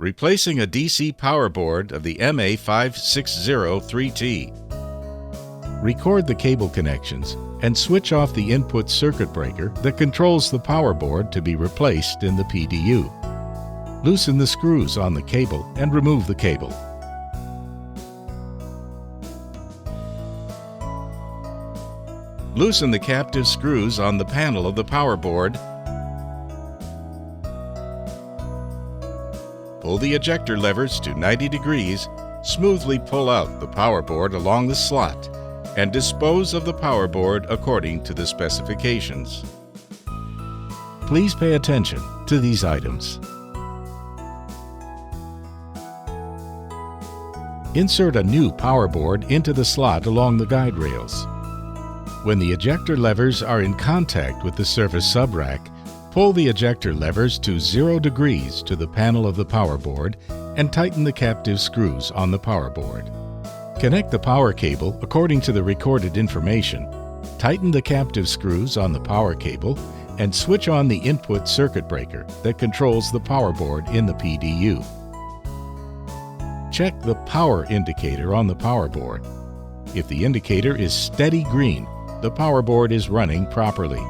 Replacing a DC power board of the MA5603T. Record the cable connections and switch off the input circuit breaker that controls the power board to be replaced in the PDU. Loosen the screws on the cable and remove the cable. Loosen the captive screws on the panel of the power board. Pull the ejector levers to 90 degrees, smoothly pull out the power board along the slot, and dispose of the power board according to the specifications. Please pay attention to these items. Insert a new power board into the slot along the guide rails. When the ejector levers are in contact with the surface subrack, pull the ejector levers to 0 degrees to the panel of the power board and tighten the captive screws on the power board. Connect the power cable according to the recorded information, tighten the captive screws on the power cable, and switch on the input circuit breaker that controls the power board in the PDU. Check the power indicator on the power board. If the indicator is steady green, the power board is running properly.